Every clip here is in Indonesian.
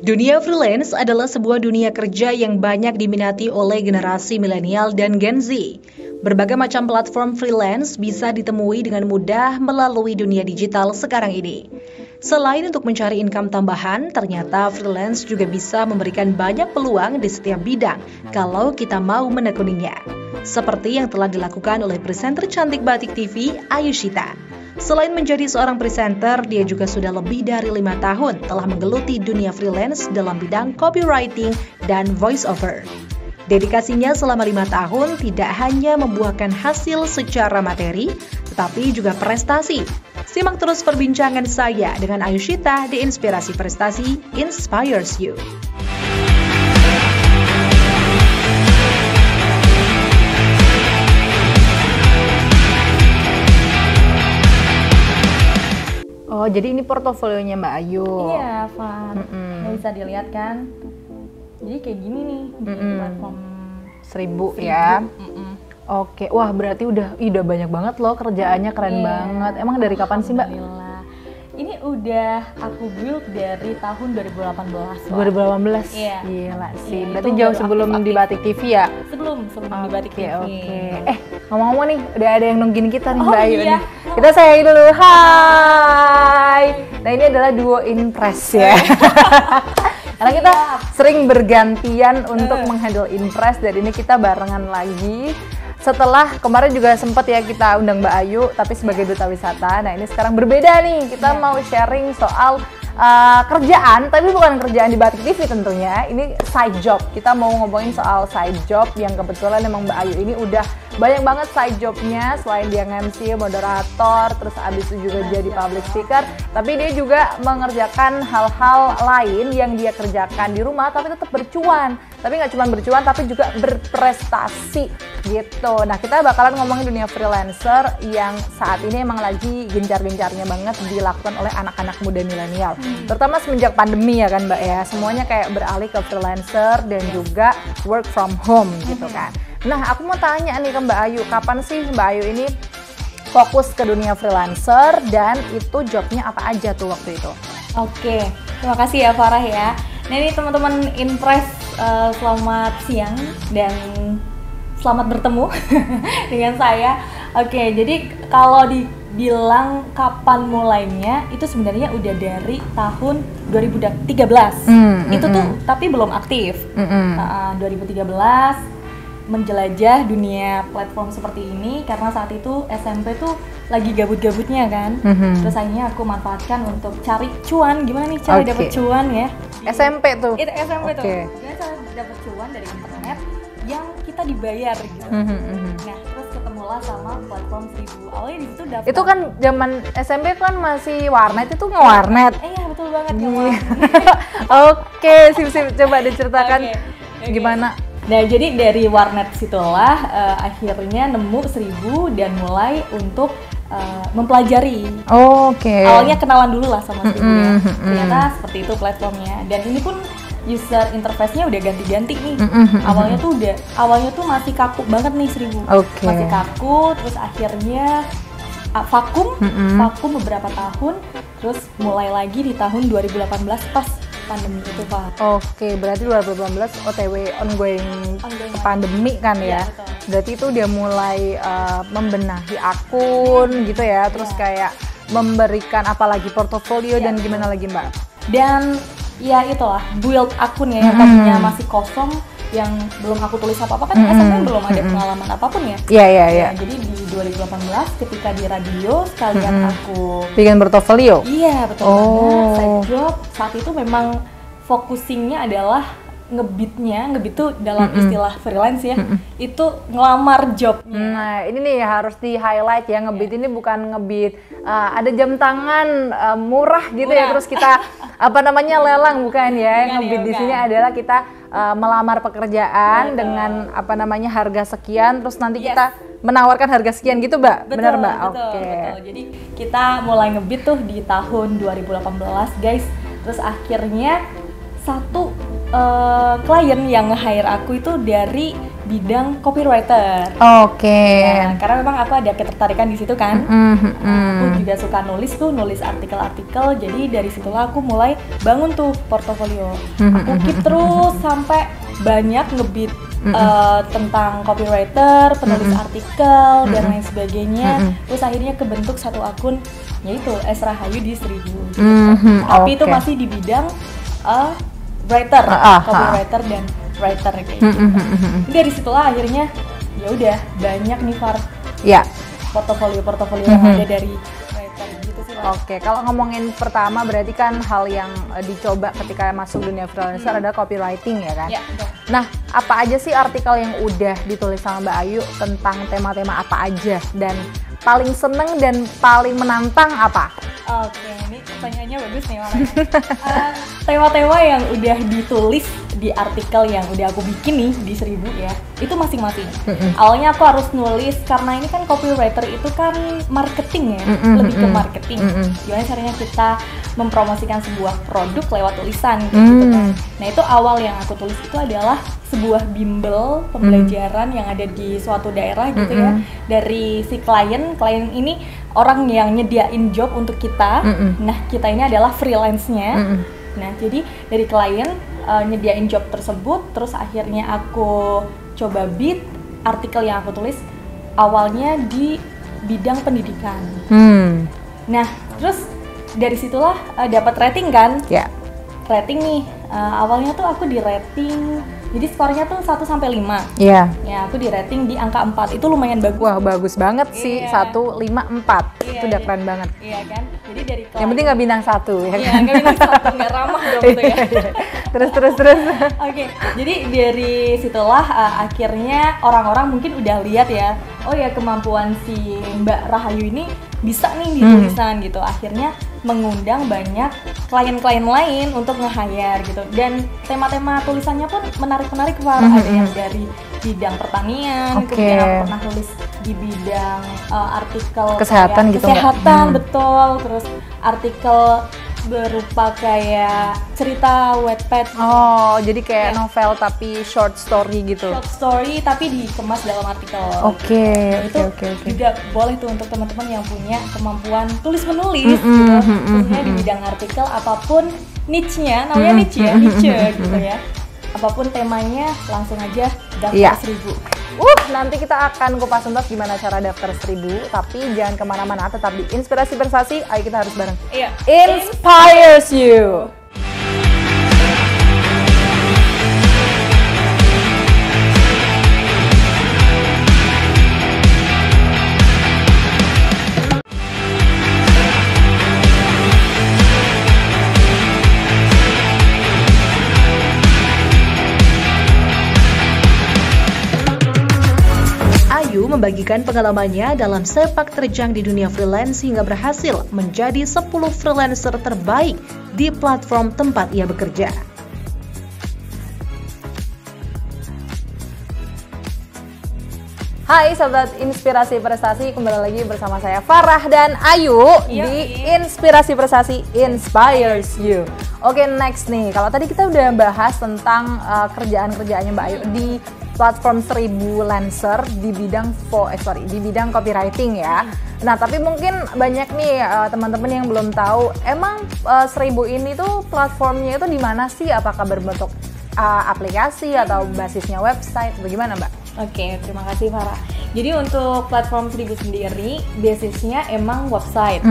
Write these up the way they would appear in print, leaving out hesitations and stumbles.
Dunia freelance adalah sebuah dunia kerja yang banyak diminati oleh generasi milenial dan Gen Z. Berbagai macam platform freelance bisa ditemui dengan mudah melalui dunia digital sekarang ini. Selain untuk mencari income tambahan, ternyata freelance juga bisa memberikan banyak peluang di setiap bidang kalau kita mau menekuninya. Seperti yang telah dilakukan oleh presenter cantik Batik TV, Ayushita. Selain menjadi seorang presenter, dia juga sudah lebih dari 5 tahun telah menggeluti dunia freelance dalam bidang copywriting dan voiceover. Dedikasinya selama 5 tahun tidak hanya membuahkan hasil secara materi, tetapi juga prestasi. Simak terus perbincangan saya dengan Ayushita di Inspirasi Prestasi Inspires You. Oh, jadi ini portofolionya Mbak Ayu. Iya, Van. Bisa dilihat kan? Jadi kayak gini nih di platform 1000 ya. Oke, wah berarti udah banyak banget loh kerjaannya, keren banget. Emang dari kapan sih Mbak? Alhamdulillah. Ini udah aku build dari tahun 2018. 2018? Iya. Gila sih, Iya, berarti itu jauh baru sebelum aktif-aktif. di Batik TV ya? Sebelum di Batik TV. Oke. Ngomong-ngomong nih, udah ada yang nungguin kita nih Oh, Mbak Ayu iya. nih. Kita say dulu, hai. Nah ini adalah duo Impress ya. Karena kita sering bergantian untuk menghandle Impress, dan ini kita barengan lagi. Setelah kemarin juga sempat ya kita undang Mbak Ayu, tapi sebagai duta wisata. Nah ini sekarang berbeda nih, kita mau sharing soal kerjaan, tapi bukan kerjaan di Batik TV tentunya. Ini side job. Kita mau ngomongin soal side job yang kebetulan emang Mbak Ayu ini udah banyak banget side jobnya. Selain dia MC, moderator, terus abis itu juga jadi public speaker, tapi dia juga mengerjakan hal-hal lain yang dia kerjakan di rumah, tapi tetap bercuan. Tapi nggak cuma bercuan, tapi juga berprestasi gitu. Nah kita bakalan ngomongin dunia freelancer yang saat ini emang lagi gencar-gencarnya banget dilakukan oleh anak-anak muda milenial. Terutama semenjak pandemi ya kan Mbak ya, semuanya kayak beralih ke freelancer dan juga work from home gitu kan. Nah aku mau tanya nih ke Mbak Ayu, kapan sih Mbak Ayu ini fokus ke dunia freelancer dan itu jobnya apa aja tuh waktu itu? Oke, terima kasih ya Farah ya. Nah ini teman-teman Impress, selamat siang dan selamat bertemu dengan saya. Oke, jadi kalau dibilang kapan mulainya, itu sebenarnya udah dari tahun 2013. Itu tuh tapi belum aktif. 2013 menjelajah dunia platform seperti ini karena saat itu SMP tuh lagi gabut-gabutnya kan. Terus akhirnya aku manfaatkan untuk cari cuan, gimana nih cara dapet cuan ya. SMP tuh? Itu SMP tuh. Gimana cara dapet cuan dari internet yang kita dibayar gitu. Nah, terus ketemulah sama platform 1000. Awalnya di situ daftar. Itu kan zaman SMP kan masih warnet, itu nge-warnet. Iya, betul banget. Oke, sip. Coba diceritakan gimana. Nah, jadi dari warnet situlah akhirnya nemu 1000 dan mulai untuk mempelajari. Oke. Awalnya kenalan dulu lah sama 1000 ya. Ternyata seperti itu platformnya. Dan ini pun user interface-nya udah ganti-ganti nih. Awalnya tuh masih kaku banget nih 1000. Masih kaku, terus akhirnya vakum beberapa tahun, terus mulai lagi di tahun 2018 pas pandemi itu Pak. Oke, berarti 2018 OTW ongoing pandemi kan ya. Betul. Berarti itu dia mulai membenahi akun gitu ya, terus kayak memberikan apalagi portofolio dan gimana lagi Mbak? Dan ya itulah build akun ya yang tadinya masih kosong, yang belum aku tulis apa-apa kan SMP belum ada pengalaman apapun ya. Iya. Jadi di 2018 ketika di radio sekalian aku bikin portofolio. Iya betul banget. Side job saat itu memang focusingnya adalah ngebit tuh dalam istilah freelance ya, itu ngelamar jobnya. Nah ini nih harus di highlight ya, ngebit ini bukan ngebit ada jam tangan murah gitu ya, terus kita lelang, bukan ya. Ngebit di sini adalah kita melamar pekerjaan dengan harga sekian, terus nanti kita menawarkan harga sekian gitu Mbak. Benar Mbak? Betul. Jadi kita mulai ngebit tuh di tahun 2018 guys, terus akhirnya satu klien yang nge-hire aku itu dari bidang copywriter. Oke. Nah, karena memang aku ada ketertarikan di situ kan. Aku juga suka nulis artikel-artikel. Jadi dari situlah aku mulai bangun tuh portofolio. Aku keep terus sampai banyak ngebit tentang copywriter, penulis artikel dan lain sebagainya. Terus akhirnya kebentuk satu akun, yaitu S Rahayu di 1000. Gitu. Tapi itu masih di bidang writer, copywriter dan writer kayak gitu. Dari situlah akhirnya ya udah banyak nih portofolio yang ada dari writer gitu sih. Oke, kalau ngomongin pertama berarti kan hal yang dicoba ketika masuk dunia freelancer ada copywriting ya kan? Ya, nah, apa aja sih artikel yang udah ditulis sama Mbak Ayu tentang tema-tema apa aja, dan paling seneng dan paling menantang apa? Oke, ini pertanyaannya bagus nih Mama. Tema-tema yang udah ditulis di artikel yang udah aku bikin nih di 1000 ya, itu masing-masing. Awalnya aku harus nulis karena ini kan copywriter itu kan marketing ya, lebih ke marketing. Gimana caranya kita mempromosikan sebuah produk lewat tulisan gitu kan. Nah, itu awal yang aku tulis itu adalah sebuah bimbel pembelajaran yang ada di suatu daerah gitu ya, dari si klien ini orang yang nyediain job untuk kita. Nah, kita ini adalah freelance-nya. Nah, jadi dari klien nyediain job tersebut, terus akhirnya aku coba bid artikel yang aku tulis awalnya di bidang pendidikan. Nah, terus dari situlah dapat rating kan? Rating nih, awalnya tuh aku di rating, jadi skornya tuh 1-5. Ya, aku di rating di angka 4, itu lumayan bagus. Wah, bagus banget sih, 1-5-4, itu udah keren banget. Iya kan, jadi dari klien, yang penting nggak bintang 1 ya kan? Iya, nggak bintang 1, nggak ramah dong itu ya. Terus. Oke, jadi dari situlah akhirnya orang-orang mungkin udah lihat ya, oh ya kemampuan si Mbak Rahayu ini bisa nih di tulisan gitu. Akhirnya mengundang banyak klien-klien lain untuk nge-hire gitu. Dan tema-tema tulisannya pun menarik-menarik, ada yang dari bidang pertanian, kemudian aku pernah tulis di bidang artikel kesehatan gitu. Kesehatan, betul. Terus artikel berupa kayak cerita Wattpad. Oh, jadi kayak novel tapi short story gitu. Short story tapi dikemas dalam artikel. Oke. Juga boleh tuh untuk teman-teman yang punya kemampuan tulis menulis gitu. Khususnya di bidang artikel apapun niche-nya, namanya niche gitu ya. Apapun temanya langsung aja daftar 1000. Nanti kita akan kupas tuntas gimana cara daftar 1000, tapi jangan kemana-mana, tetap di Inspirasi Prestasi. Ayo kita harus bareng. Inspires you. Membagikan pengalamannya dalam sepak terjang di dunia freelance hingga berhasil menjadi 10 freelancer terbaik di platform tempat ia bekerja. Hai Sobat Inspirasi Prestasi, kembali lagi bersama saya Farah dan Ayu di Inspirasi Prestasi Inspires You. Oke, next nih, kalau tadi kita udah bahas tentang kerjaan-kerjaannya Mbak Ayu di platform 1000 Lancer di bidang di bidang copywriting ya. Nah, tapi mungkin banyak nih teman-teman yang belum tahu, emang 1000 ini tuh platformnya itu di mana sih? Apakah berbentuk aplikasi atau basisnya website? Bagaimana, Mbak? Oke, terima kasih Farah. Jadi untuk platform 1000 sendiri basisnya emang website,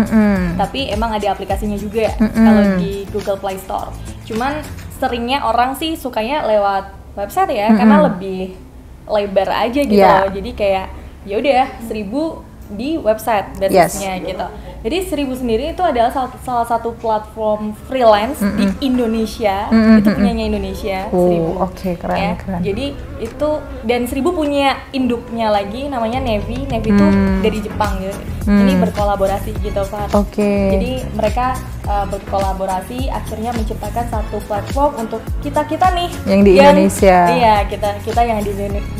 tapi emang ada aplikasinya juga kalau di Google Play Store. Cuman seringnya orang sih sukanya lewat website ya, karena lebih lebar aja gitu loh. Jadi kayak ya udah 1000 di website basisnya gitu. Jadi 1000 sendiri itu adalah salah satu platform freelance di Indonesia. Itu punyanya Indonesia, 1000. Oke, keren, ya. keren. Jadi itu, dan 1000 punya induknya lagi namanya Nevi. Nevi itu dari Jepang gitu. Ini berkolaborasi gitu Pak. Jadi mereka berkolaborasi akhirnya menciptakan satu platform untuk kita nih yang di Indonesia. Iya, kita yang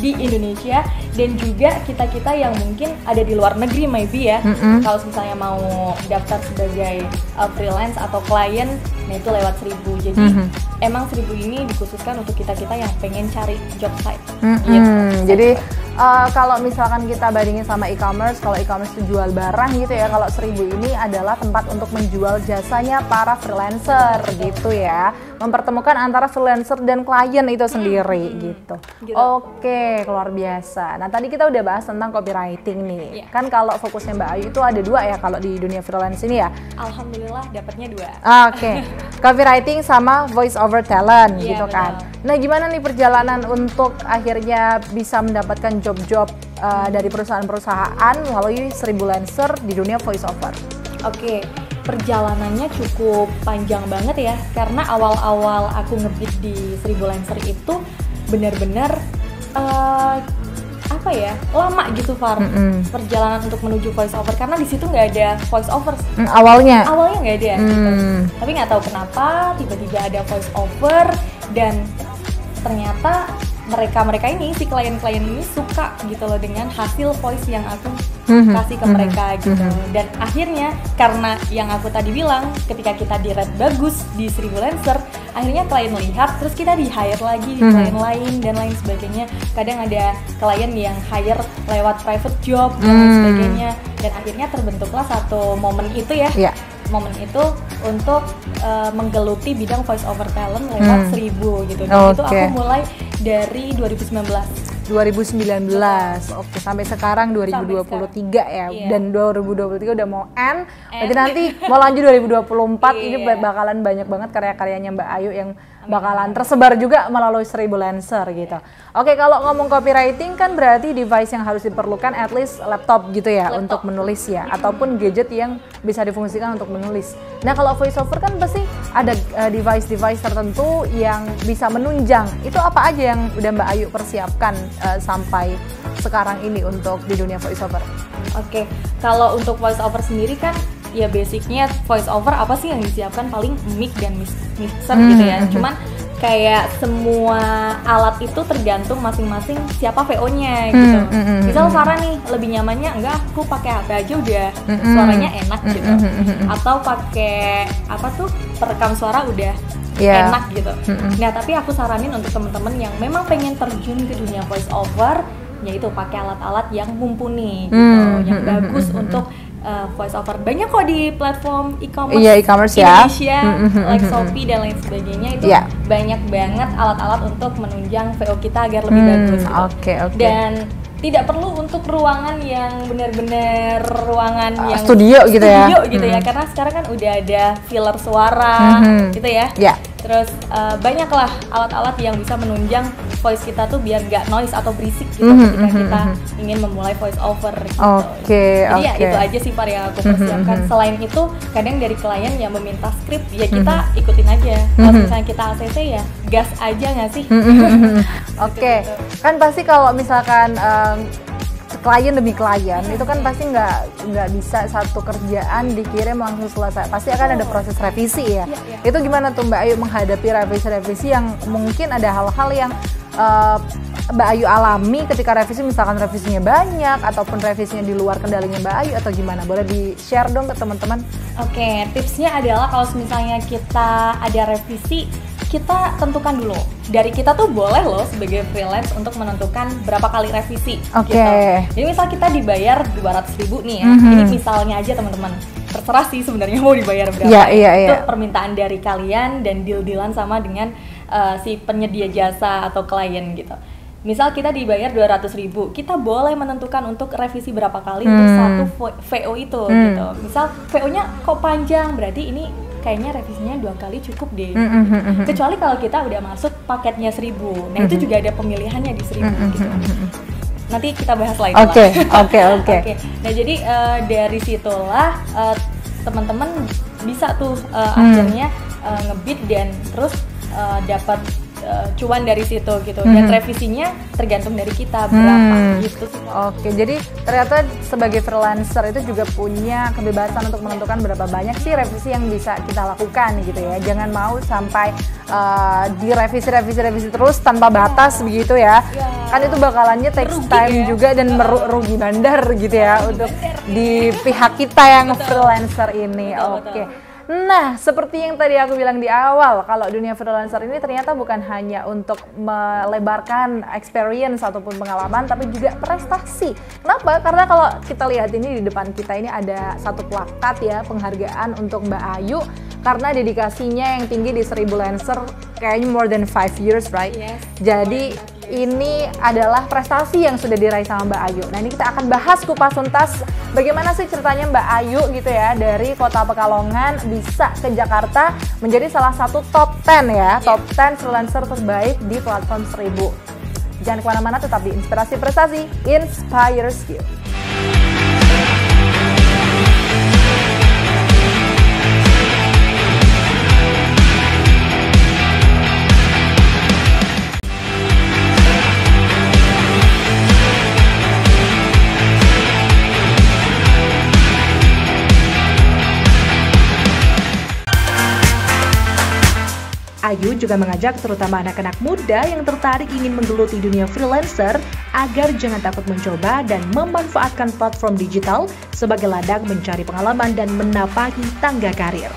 di Indonesia, dan juga kita yang mungkin ada di luar negeri maybe ya. Kalau misalnya mau daftar sebagai freelance atau klien Nah itu lewat 1000. Jadi emang 1000 ini dikhususkan untuk kita-kita yang pengen cari job site. Gitu. Jadi kalau misalkan kita bandingin sama e-commerce, kalau e-commerce itu jual barang gitu ya, kalau 1000 ini adalah tempat untuk menjual jasanya para freelancer gitu ya, mempertemukan antara freelancer dan klien itu sendiri gitu. Oke, luar biasa. Nah tadi kita udah bahas tentang copywriting nih, kan kalau fokusnya Mbak Ayu itu ada 2 ya kalau di dunia freelance ini ya. Alhamdulillah dapatnya 2. Oke, copywriting sama voice over talent gitu kan. Betul. Nah gimana nih perjalanan untuk akhirnya bisa mendapatkan job-job dari perusahaan-perusahaan melalui 1000 Lancer di dunia voice over? Oke, perjalanannya cukup panjang banget ya, karena awal-awal aku ngebit di 1000 Lancer itu benar-benar apa ya, lama gitu Far. Perjalanan untuk menuju voice over, karena di situ nggak ada voice over. Awalnya nggak ada gitu. Tapi nggak tahu kenapa tiba-tiba ada voice over, dan ternyata mereka ini, si klien-klien ini suka gitu loh dengan hasil voice yang aku kasih ke mereka gitu. Dan akhirnya karena yang aku tadi bilang, ketika kita di rate bagus di 1000 Lancer, akhirnya klien lihat, terus kita di hire lagi di klien lain dan lain sebagainya. Kadang ada klien yang hire lewat private job dan lain sebagainya. Dan akhirnya terbentuklah satu momen itu ya. Momen itu untuk menggeluti bidang voice over talent lewat 1000 gitu. Dan itu aku mulai dari 2019. Oke, sampai sekarang 2023 ya. Dan 2023 udah mau end. Berarti nanti mau lanjut 2024 ini bakalan banyak banget karya-karyanya Mbak Ayu yang bakalan tersebar juga melalui 1000 Lancer gitu. Oke, kalau ngomong copywriting kan berarti device yang harus diperlukan at least laptop gitu ya, untuk menulis ya, ataupun gadget yang bisa difungsikan untuk menulis. Nah kalau voiceover kan pasti ada device-device tertentu yang bisa menunjang. Itu apa aja yang udah Mbak Ayu persiapkan sampai sekarang ini untuk di dunia voiceover? Oke, kalau untuk voiceover sendiri kan ya basicnya voice over apa sih yang disiapkan, paling mic dan mixer gitu ya. Cuman kayak semua alat itu tergantung masing-masing siapa VO-nya gitu. Misal Farah nih lebih nyamannya enggak, aku pakai HP aja udah suaranya enak gitu. Atau pakai apa tuh, perekam suara udah enak gitu. Nah tapi aku saranin untuk temen-temen yang memang pengen terjun ke dunia voice over, yaitu pakai alat-alat yang mumpuni gitu, yang bagus untuk voice over. Banyak kok di platform e-commerce Indonesia, like Shopee dan lain sebagainya, itu banyak banget alat-alat untuk menunjang VO kita agar lebih bagus gitu. Dan tidak perlu untuk ruangan yang benar-benar ruangan yang studio gitu ya. Karena sekarang kan udah ada filler suara gitu ya. Terus banyaklah alat-alat yang bisa menunjang voice kita tuh biar nggak noise atau berisik gitu ketika kita ingin memulai voice over gitu. Jadi ya itu aja sih Far yang aku persiapkan. Selain itu kadang dari klien yang meminta skrip, ya kita ikutin aja. Kalau misalnya kita ACC ya gas aja nggak sih? Kan pasti kalau misalkan klien demi klien itu kan pasti nggak bisa satu kerjaan dikirim langsung selesai, pasti akan ada proses revisi ya. Itu gimana tuh Mbak Ayu menghadapi revisi-revisi yang mungkin ada hal-hal yang Mbak Ayu alami ketika revisi, misalkan revisinya banyak ataupun revisinya di luar kendalinya Mbak Ayu, atau gimana? Boleh di-share dong ke teman-teman? Oke, tipsnya adalah kalau misalnya kita ada revisi, kita tentukan dulu. Dari kita tuh boleh loh sebagai freelance untuk menentukan berapa kali revisi gitu. Jadi misal kita dibayar 200.000 nih ya, ini misalnya aja teman-teman, terserah sih sebenarnya mau dibayar berapa. Itu permintaan dari kalian dan deal-dealan sama dengan si penyedia jasa atau klien gitu. Misal kita dibayar 200.000, kita boleh menentukan untuk revisi berapa kali untuk satu VO itu gitu. Misal VO-nya kok panjang, berarti ini kayaknya revisinya 2 kali cukup deh. Kecuali kalau kita udah masuk paketnya 1000. Nah itu juga ada pemilihannya di 1000 gitu. Nanti kita bahas lagi. Oke. Nah jadi dari situlah teman-teman bisa tuh akhirnya ngebit dan terus dapat cuan dari situ gitu. Dan revisinya tergantung dari kita berapa gitu sih. Jadi ternyata sebagai freelancer itu juga punya kebebasan untuk menentukan berapa banyak sih revisi yang bisa kita lakukan gitu ya. Jangan mau sampai direvisi terus tanpa batas begitu ya. Kan itu bakalannya takes time juga dan rugi bandar gitu ya untuk di pihak kita yang freelancer ini. Nah, seperti yang tadi aku bilang di awal, kalau dunia freelancer ini ternyata bukan hanya untuk melebarkan experience ataupun pengalaman, tapi juga prestasi. Kenapa? Karena kalau kita lihat ini di depan kita ini ada satu plakat ya, penghargaan untuk Mbak Ayu karena dedikasinya yang tinggi di 1000 Lancer, kayaknya more than 5 years, right? Yes. Jadi ini adalah prestasi yang sudah diraih sama Mbak Ayu. Nah, ini kita akan bahas kupas tuntas bagaimana sih ceritanya Mbak Ayu gitu ya, dari Kota Pekalongan bisa ke Jakarta menjadi salah satu top 10 ya, top 10 freelancer terbaik di platform 1000. Jangan kemana-mana, tetap di Inspirasi Prestasi, Inspires You. Ayu juga mengajak terutama anak-anak muda yang tertarik ingin menggeluti dunia freelancer agar jangan takut mencoba dan memanfaatkan platform digital sebagai ladang mencari pengalaman dan menapaki tangga karir.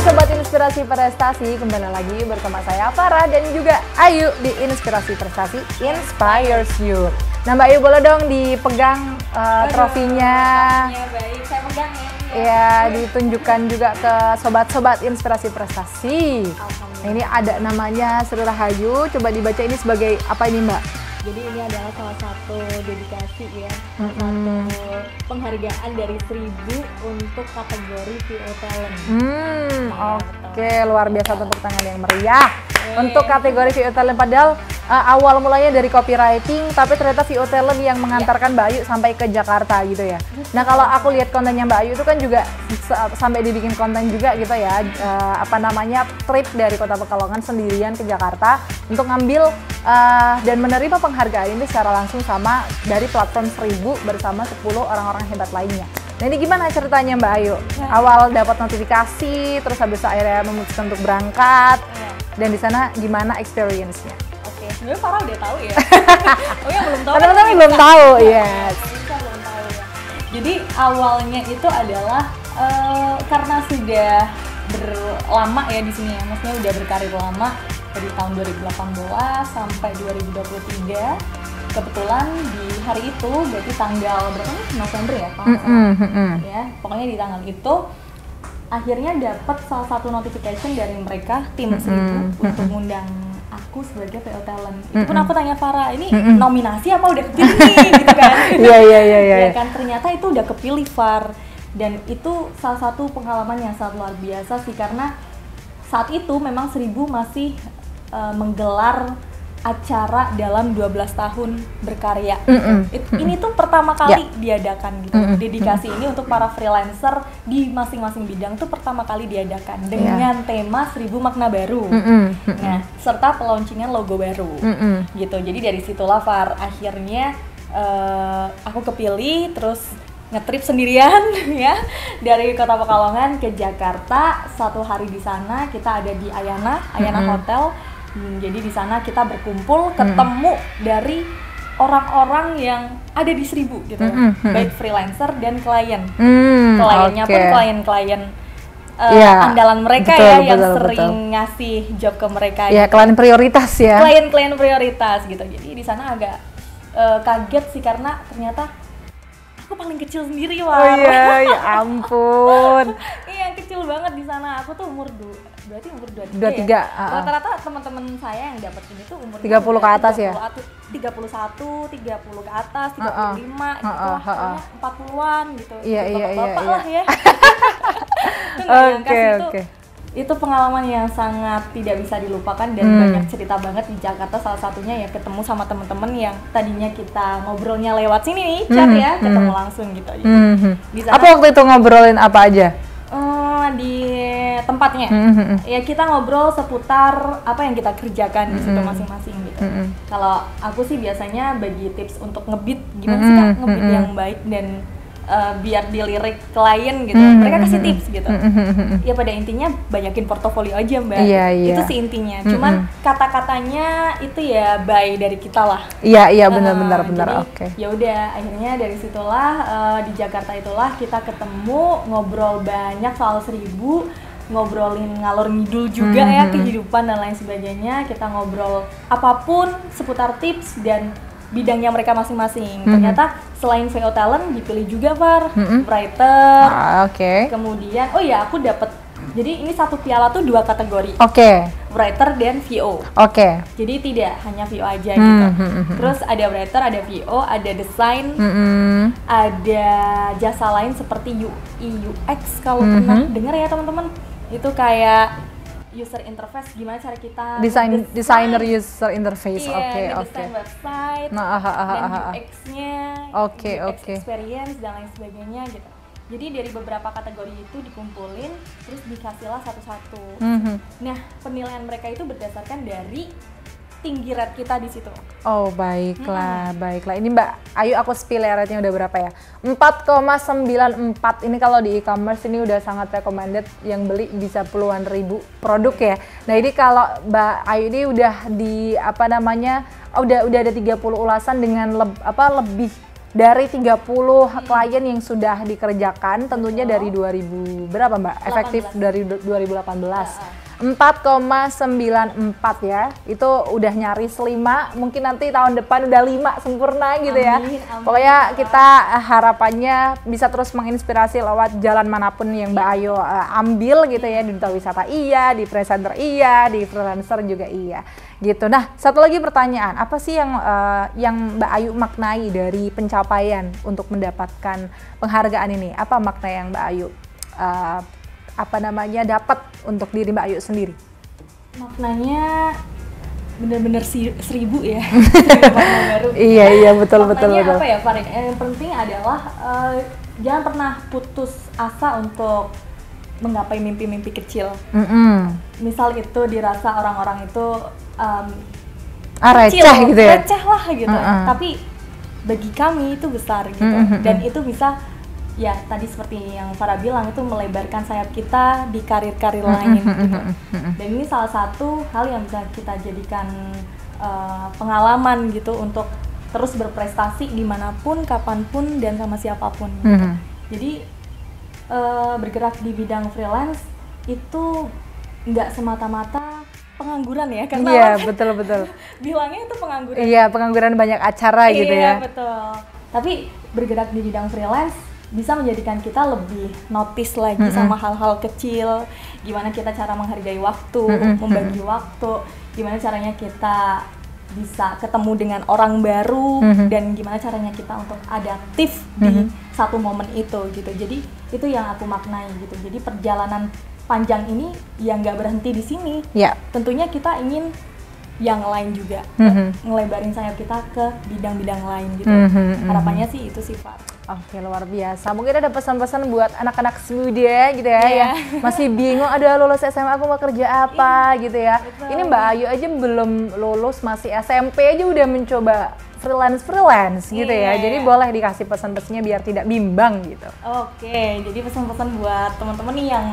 Sobat Inspirasi Prestasi, kembali lagi bersama saya Farah dan juga Ayu di Inspirasi Prestasi Inspires You. Nah Mbak Ayu, boleh dong dipegang trofinya. Ya baik, saya pegang ya. Ya, ditunjukkan juga ke sobat-sobat Inspirasi Prestasi. Nah, ini ada namanya Sri Rahayu, coba dibaca ini sebagai apa ini Mbak? Jadi ini adalah salah satu dedikasi ya, satu penghargaan dari 1000 untuk kategori VO Talent. Oke, luar biasa, tepuk tangan yang meriah untuk kategori VO Talent. Padahal awal mulanya dari copywriting, tapi ternyata VO Talent yang mengantarkan Mbak Ayu sampai ke Jakarta gitu ya. Nah kalau aku lihat kontennya Mbak Ayu itu kan juga sampai dibikin konten juga gitu ya, trip dari Kota Pekalongan sendirian ke Jakarta untuk ngambil dan menerima penghargaan ini secara langsung sama dari platform 1000 bersama 10 orang-orang hebat lainnya. Nah ini gimana ceritanya Mbak Ayu? Awal dapat notifikasi, terus habis itu akhirnya memutuskan untuk berangkat, dan di sana gimana experience-nya? Oke, sebenarnya Farah udah tahu ya. Oh ya belum tahu. Teman-teman belum tahu, yes. Bisa belum tahu ya. Jadi awalnya itu adalah karena sudah berlama ya di sini ya, maksudnya udah berkarir lama dari tahun 2018 sampai 2023. Kebetulan di hari itu, berarti tanggal berapa nih? November ya, kalau nggak salah. Ya, pokoknya di tanggal itu akhirnya dapat salah satu notification dari mereka tim 1000 untuk mengundang aku sebagai VO Talent. Itu pun aku tanya Farah, ini nominasi apa udah kepilih nih gitu kan? Iya. Ya kan, ternyata itu udah kepilih Far. Dan itu salah satu pengalaman yang sangat luar biasa sih, karena saat itu memang 1000 masih menggelar acara dalam 12 tahun berkarya. Ini tuh pertama kali diadakan gitu. Dedikasi ini untuk para freelancer di masing-masing bidang tuh pertama kali diadakan dengan tema 1000 makna baru. Nah, serta pelauncingan logo baru. Gitu. Jadi dari situlah Far akhirnya aku kepilih, terus ngetrip sendirian ya dari Kota Pekalongan ke Jakarta. 1 hari di sana kita ada di Ayana Hotel. Jadi di sana kita berkumpul, ketemu dari orang-orang yang ada di 1000 gitu, baik freelancer dan klien. Kliennya pun klien-klien andalan mereka yang sering ngasih job ke mereka. Ya, klien prioritas ya. Klien-klien prioritas gitu. Jadi di sana agak kaget sih, karena ternyata aku paling kecil sendiri, War. Oh iya, ya ampun. Iya, kecil banget di sana. Aku tuh berarti umur 23 ya? Rata-rata teman-teman saya yang dapat ini tuh umur 30 ke atas 30, ya? 31, 30 ke atas, 35 gitu, pokoknya 40-an gitu. Iya. Bapak lah ya. Oke. Itu pengalaman yang sangat tidak bisa dilupakan dan banyak cerita banget di Jakarta. Salah satunya ya ketemu sama teman-teman yang tadinya kita ngobrolnya lewat sini nih, chat ya, ketemu langsung gitu. Di sana, apa waktu itu ngobrolin apa aja? Di tempatnya, ya kita ngobrol seputar apa yang kita kerjakan di situ masing-masing gitu. Kalau aku sih biasanya bagi tips untuk ngebeat, gimana sih Kak ngebeat yang baik dan biar dilirik klien gitu. Mereka kasih tips gitu. Ya pada intinya banyakin portofolio aja Mbak. Itu sih intinya. Cuman kata-katanya itu ya buy dari kita lah. Iya benar. Oke. Ya udah akhirnya dari situlah di Jakarta itulah kita ketemu, ngobrol banyak soal 1000, ngobrolin ngalor ngidul juga ya kehidupan dan lain sebagainya. Kita ngobrol apapun seputar tips dan bidangnya mereka masing-masing. Ternyata selain VO talent dipilih juga writer. Kemudian aku dapat, jadi ini satu piala tuh 2 kategori. Writer dan VO. Jadi tidak hanya VO aja gitu. Terus ada writer, ada VO, ada desain, ada jasa lain seperti UI UX kalau pernah dengar ya teman-teman. Itu kayak user interface, gimana cara kita designer user interface. Desain website dan UX-nya, UX experience dan lain sebagainya gitu. Jadi dari beberapa kategori itu dikumpulin, terus dikasihlah satu-satu. Nah, penilaian mereka itu berdasarkan dari tinggi rate kita di situ. Oh, baiklah. Ini Mbak Ayu, aku spill rate-nya udah berapa ya? 4,94. Ini kalau di e-commerce ini udah sangat recommended, yang beli bisa puluhan ribu produk ya. Nah, ini kalau Mbak Ayu ini udah di udah ada 30 ulasan dengan lebih dari 30 klien yang sudah dikerjakan, tentunya dari 2000 berapa Mbak? Efektif dari 2018. 4,94 ya, itu udah nyaris 5, mungkin nanti tahun depan udah 5 sempurna gitu ya. Amin. Pokoknya kita harapannya bisa terus menginspirasi lewat jalan manapun yang Mbak Ayu ambil gitu ya, di duta wisata iya, di presenter iya, di freelancer juga iya gitu. Nah, satu lagi pertanyaan, apa sih yang Mbak Ayu maknai dari pencapaian untuk mendapatkan penghargaan ini? Apa makna yang Mbak Ayu dapat untuk diri Mbak Ayu sendiri? Maknanya bener-bener 1000 ya. 1000 makna baru. Iya betul. Maknanya apa ya, Farid? Yang penting adalah jangan pernah putus asa untuk menggapai mimpi-mimpi kecil. Misal itu dirasa orang-orang itu receh kecil, gitu ya? Receh lah gitu. Tapi bagi kami itu besar gitu. Dan itu bisa, ya tadi seperti yang Farah bilang, itu melebarkan sayap kita di karir-karir lain gitu. Dan ini salah satu hal yang bisa kita jadikan pengalaman gitu untuk terus berprestasi dimanapun, kapanpun, dan sama siapapun gitu. Jadi bergerak di bidang freelance itu nggak semata-mata pengangguran ya, karena iya betul bilangnya itu pengangguran. Iya, pengangguran banyak acara gitu ya. Iya betul. Tapi bergerak di bidang freelance bisa menjadikan kita lebih notice lagi sama hal-hal kecil, gimana kita cara menghargai waktu, membagi waktu, gimana caranya kita bisa ketemu dengan orang baru, dan gimana caranya kita untuk adaptif di satu momen itu gitu. Jadi itu yang aku maknai gitu. Jadi perjalanan panjang ini yang nggak berhenti di sini. Tentunya kita ingin yang lain juga, ngelebarin sayap kita ke bidang-bidang lain gitu. Harapannya sih itu sih, Pak. Oke, luar biasa. Mungkin ada pesan-pesan buat anak-anak muda gitu ya, yang masih bingung, ada lulus SMA aku mau kerja apa gitu ya. Betul. Ini Mbak Ayu aja belum lulus, masih SMP aja udah mencoba freelance gitu ya. Jadi boleh dikasih pesan-pesannya biar tidak bimbang gitu. Oke, jadi pesan-pesan buat teman-teman nih yang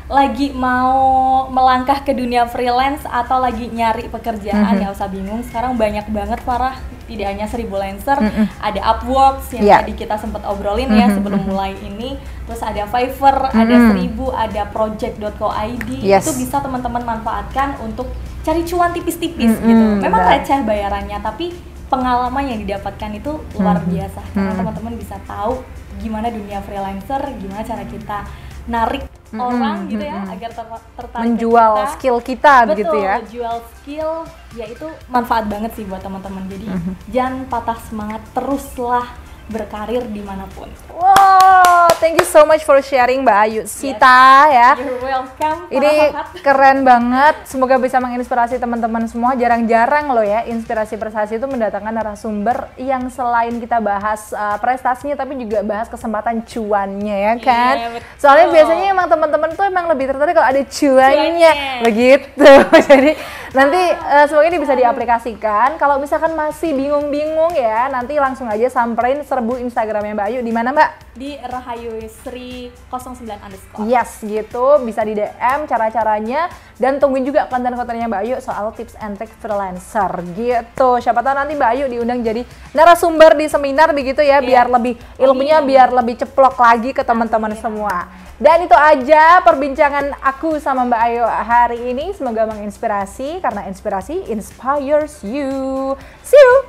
lagi mau melangkah ke dunia freelance atau lagi nyari pekerjaan, nggak usah bingung. Sekarang banyak banget, Farah, tidak hanya 1000 Lancer, ada Upworks yang tadi kita sempat obrolin ya sebelum mulai ini. Terus ada Fiverr, ada 1000, ada project.co.id. Itu bisa teman-teman manfaatkan untuk cari cuan tipis-tipis gitu. Memang receh bayarannya, tapi pengalaman yang didapatkan itu luar biasa. Karena teman-teman bisa tahu gimana dunia freelancer, gimana cara kita narik orang gitu ya, agar tertarik menjual kita. Skill kita. Betul, gitu ya. Jual skill, ya itu manfaat banget sih buat teman-teman. Jadi jangan patah semangat, teruslah berkarir dimanapun. Wow, thank you so much for sharing Mbak Ayu Sita ya. You're welcome. Ini keren banget. Semoga bisa menginspirasi teman-teman semua. Jarang-jarang loh ya, inspirasi prestasi itu mendatangkan narasumber yang selain kita bahas prestasinya, tapi juga bahas kesempatan cuannya ya kan. Soalnya biasanya emang teman-teman tuh emang lebih tertarik kalau ada cuannya. Begitu. Jadi nanti semoga ini bisa diaplikasikan. Kalau misalkan masih bingung-bingung ya, nanti langsung aja samperin serbu Instagramnya Mbak Ayu. Di mana Mbak? di Rahayu Sri 09_. Yes, gitu. Bisa di DM cara-caranya dan tungguin juga konten-kontennya Mbak Ayu soal tips and trick freelancer gitu. Siapa tahu nanti Mbak Ayu diundang jadi narasumber di seminar begitu ya, biar lebih ilmunya biar lebih ceplok lagi ke teman-teman semua. Dan itu aja perbincangan aku sama Mbak Ayu hari ini. Semoga menginspirasi karena inspirasi inspires you. See you.